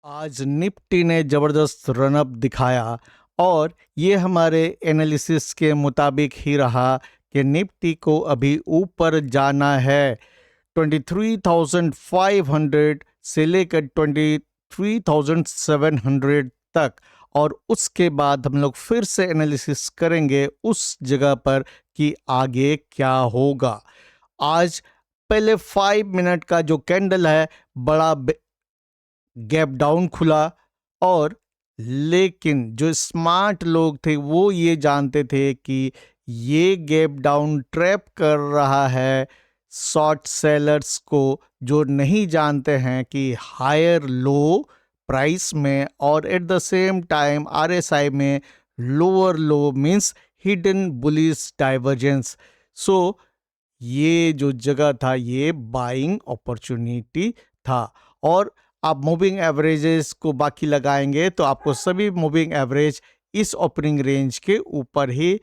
आज निफ्टी ने ज़बरदस्त रनअप दिखाया और ये हमारे एनालिसिस के मुताबिक ही रहा कि निफ्टी को अभी ऊपर जाना है 23,500 से लेकर 23,700 तक। और उसके बाद हम लोग फिर से एनालिसिस करेंगे उस जगह पर कि आगे क्या होगा। आज पहले 5 मिनट का जो कैंडल है बड़ा गैप डाउन खुला, और लेकिन जो स्मार्ट लोग थे वो ये जानते थे कि ये गैप डाउन ट्रैप कर रहा है शॉर्ट सेलर्स को, जो नहीं जानते हैं कि हायर लो प्राइस में और at the same time RSI में lower low means hidden bullish divergence. So ये जो जगह था ये बाइंग अपॉर्चुनिटी था। और आप मूविंग एवरेजेस को बाकी लगाएंगे तो आपको सभी मूविंग एवरेज इस ओपनिंग रेंज के ऊपर ही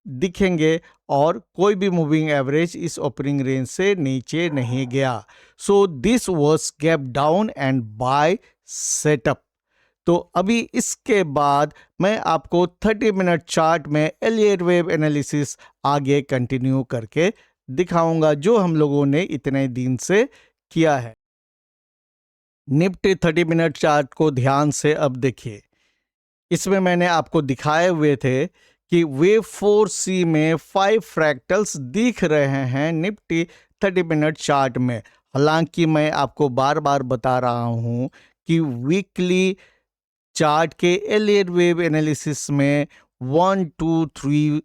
दिखेंगे और कोई भी मूविंग एवरेज इस ओपनिंग रेंज से नीचे नहीं गया। So this was gap down and buy setup. तो अभी इसके बाद मैं आपको 30 मिनट चार्ट में एलियट वेव एनालिसिस आगे कंटिन्यू करके दिखाऊंगा, जो हम लोगों ने इतने दिन से किया है। निफ्टी 30 मिनट चार्ट को ध्यान से अब देखिए। इसमें मैंने आपको दिखाए हुए थे कि वेव 4C में 5 फ्रैक्टल्स दिख रहे हैं निफ्टी 30 मिनट चार्ट में। हालांकि मैं आपको बार बार बता रहा हूं कि वीकली चार्ट के एलियट वेव एनालिसिस में 1 2 3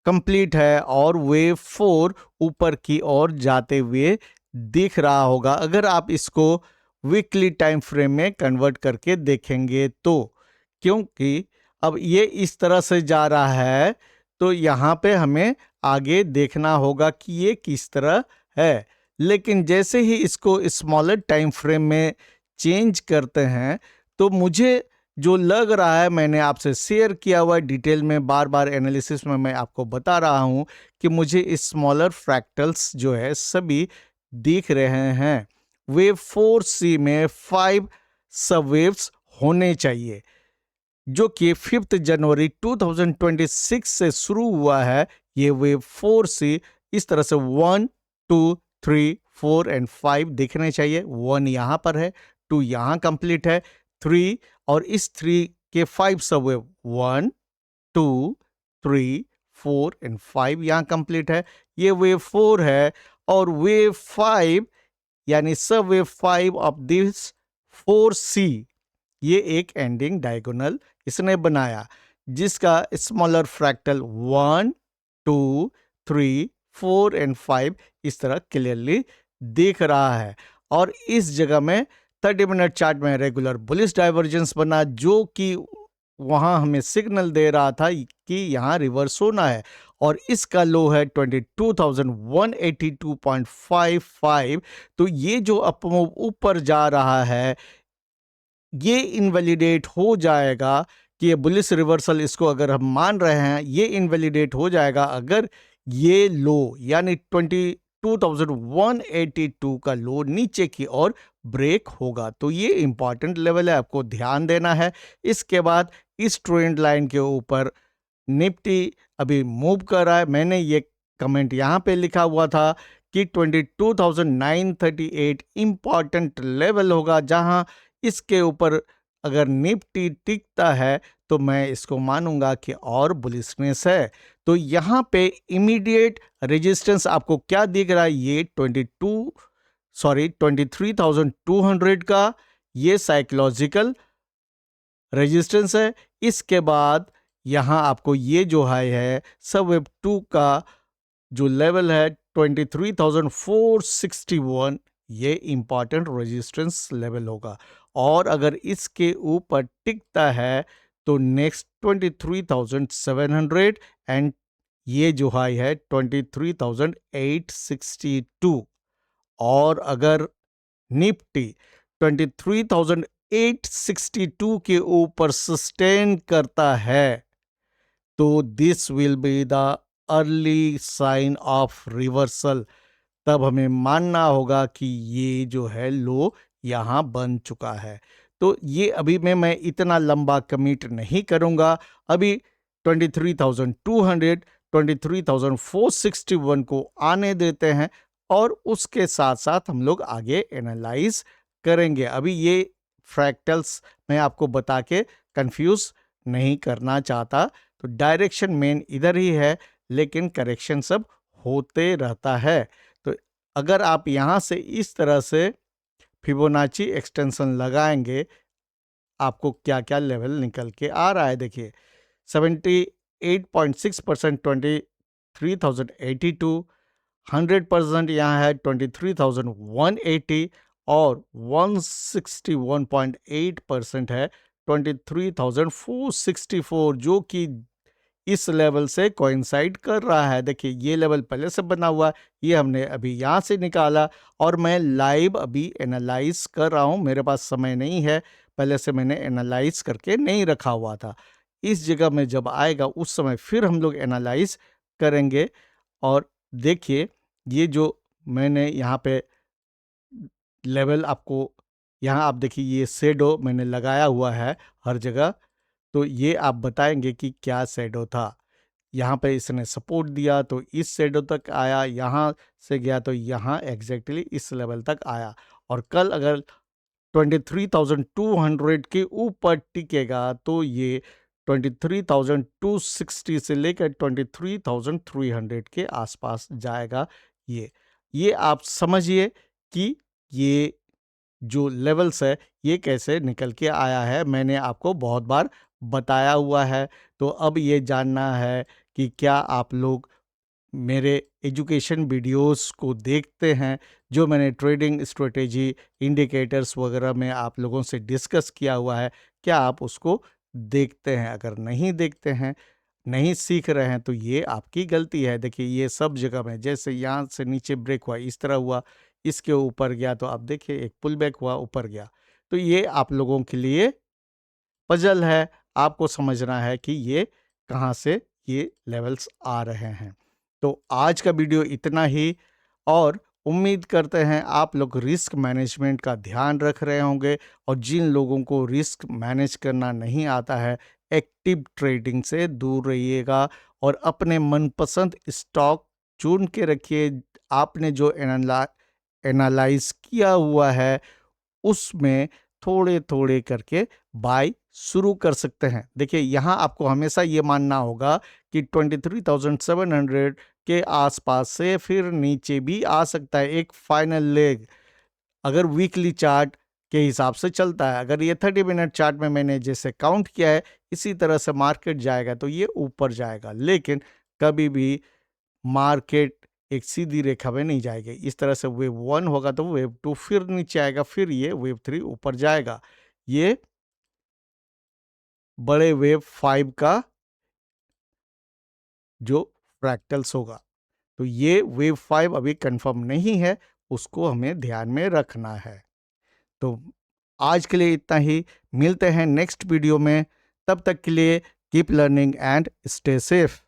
कंप्लीट है और वेव 4 ऊपर की ओर जाते हुए दिख रहा होगा अगर आप इसको वीकली टाइम फ्रेम में कन्वर्ट करके देखेंगे तो। क्योंकि अब ये इस तरह से जा रहा है तो यहाँ पे हमें आगे देखना होगा कि ये किस तरह है। लेकिन जैसे ही इसको स्मॉलर टाइम फ्रेम में चेंज करते हैं तो मुझे जो लग रहा है, मैंने आपसे शेयर किया हुआ डिटेल में बार बार एनालिसिस में मैं आपको बता रहा हूं कि मुझे स्मॉलर फ्रैक्टल्स जो है सभी दिख रहे हैं। वेव 4C में 5 सब वेव्स होने चाहिए, जो कि 5 जनवरी 2026 से शुरू हुआ है। ये वेव 4C इस तरह से 1 2 3 4 एंड 5 दिखने चाहिए। 1 यहाँ पर है, 2 यहाँ कंप्लीट है, 3 और इस 3 के 5 सब वेव 1 2 3 4 एंड 5 यहाँ कंप्लीट है। ये वेव 4 है और वेव 5 यानी सब वेव 5 ऑफ दिस 4C ये एक एंडिंग डायगोनल इसने बनाया, जिसका स्मॉलर फ्रैक्टल 1 2 3 4 एंड 5 इस तरह क्लियरली दिख रहा है। और इस जगह में 30 मिनट चार्ट में रेगुलर बुलिश डाइवर्जेंस बना, जो कि वहां हमें सिग्नल दे रहा था कि यहाँ रिवर्स होना है। और इसका लो है 22,182.55। तो ये जो अपमूव ऊपर जा रहा है ये इनवैलिडेट हो जाएगा कि ये बुलिश रिवर्सल, इसको अगर हम मान रहे हैं, ये इनवैलिडेट हो जाएगा अगर ये लो यानी 22,182 का लो नीचे की ओर ब्रेक होगा। तो ये इंपॉर्टेंट लेवल है, आपको ध्यान देना है। इसके बाद इस ट्रेंड लाइन के ऊपर निफ्टी अभी मूव कर रहा है। मैंने ये कमेंट यहाँ पे लिखा हुआ था कि 22,938 इंपॉर्टेंट लेवल होगा, जहां इसके ऊपर अगर निफ्टी टिकता है तो मैं इसको मानूंगा कि और बुलिशनेस है। तो यहाँ पे इमीडिएट रेजिस्टेंस आपको क्या दिख रहा है, ये 23,200 का ये साइकोलॉजिकल रेजिस्टेंस है। इसके बाद यहाँ आपको ये जो हाई है सब वेब 2 का जो लेवल है 23,461, ये इंपॉर्टेंट रेजिस्टेंस लेवल होगा। और अगर इसके ऊपर टिकता है तो नेक्स्ट 23,700 एंड ये जो हाई है 23,862। और अगर निफ्टी 23,862 के ऊपर सस्टेन करता है तो this will be the early sign of reversal. तब हमें मानना होगा कि ये जो है लो यहाँ बन चुका है। तो ये अभी मैं इतना लंबा कमिट नहीं करूँगा। अभी 23,200 23,461 को आने देते हैं और उसके साथ साथ हम लोग आगे एनालाइज करेंगे। अभी ये फ्रैक्टल्स मैं आपको बता के कंफ्यूज नहीं करना चाहता। तो डायरेक्शन मेन इधर ही है, लेकिन करेक्शन सब होते रहता है। तो अगर आप यहाँ से इस तरह से फिबोनाची एक्सटेंशन लगाएंगे, आपको क्या क्या लेवल निकल के आ रहा है देखिए। 78.6% 23,082, 100% यहाँ है 23,180 और 161.8% है 23,464, जो कि इस लेवल से कोइंसाइड कर रहा है। देखिए ये लेवल पहले से बना हुआ, ये हमने अभी यहाँ से निकाला और मैं लाइव अभी एनालाइज कर रहा हूँ। मेरे पास समय नहीं है, पहले से मैंने एनालाइज करके नहीं रखा हुआ था। इस जगह में जब आएगा उस समय फिर हम लोग एनालाइज करेंगे। और देखिए ये जो मैंने यहाँ पे लेवल आपको, यहाँ आप देखिए ये शेडो मैंने लगाया हुआ है हर जगह। तो ये आप बताएंगे कि क्या शेडो था। यहाँ पे इसने सपोर्ट दिया तो इस शेडो तक आया, यहाँ से गया तो यहाँ एग्जैक्टली इस लेवल तक आया। और कल अगर 23,200 के ऊपर टिकेगा तो ये 23,260 से लेकर 23,300 के आसपास जाएगा। ये आप समझिए कि ये जो लेवल्स है ये कैसे निकल के आया है, मैंने आपको बहुत बार बताया हुआ है। तो अब ये जानना है कि क्या आप लोग मेरे एजुकेशन वीडियोस को देखते हैं, जो मैंने ट्रेडिंग स्ट्रेटेजी इंडिकेटर्स वगैरह में आप लोगों से डिस्कस किया हुआ है, क्या आप उसको देखते हैं? अगर नहीं देखते हैं, नहीं सीख रहे हैं, तो ये आपकी गलती है। देखिए ये सब जगह में, जैसे यहाँ से नीचे ब्रेक हुआ, इस तरह हुआ, इसके ऊपर गया तो आप देखिए एक पुल बैक हुआ, ऊपर गया। तो ये आप लोगों के लिए पजल है, आपको समझना है कि ये कहाँ से ये लेवल्स आ रहे हैं। तो आज का वीडियो इतना ही, और उम्मीद करते हैं आप लोग रिस्क मैनेजमेंट का ध्यान रख रहे होंगे। और जिन लोगों को रिस्क मैनेज करना नहीं आता है, एक्टिव ट्रेडिंग से दूर रहिएगा और अपने मनपसंद स्टॉक चुन के रखिए। आपने जो एनालाइज किया हुआ है उसमें थोड़े थोड़े करके बाय शुरू कर सकते हैं। देखिए यहाँ आपको हमेशा ये मानना होगा कि 23,700 के आसपास से फिर नीचे भी आ सकता है एक फाइनल लेग, अगर वीकली चार्ट के हिसाब से चलता है। अगर ये 30 मिनट चार्ट में मैंने जैसे काउंट किया है, इसी तरह से मार्केट जाएगा तो ये ऊपर जाएगा। लेकिन कभी भी मार्केट एक सीधी रेखा में नहीं जाएगी। इस तरह से वेव 1 होगा तो वेव 2 फिर नीचे आएगा, फिर ये वेव 3 ऊपर जाएगा। ये बड़े वेव 5 का जो फ्रैक्टल्स होगा। तो ये वेव 5 अभी कंफर्म नहीं है, उसको हमें ध्यान में रखना है। तो आज के लिए इतना ही, मिलते हैं नेक्स्ट वीडियो में। तब तक के लिए keep learning and stay safe.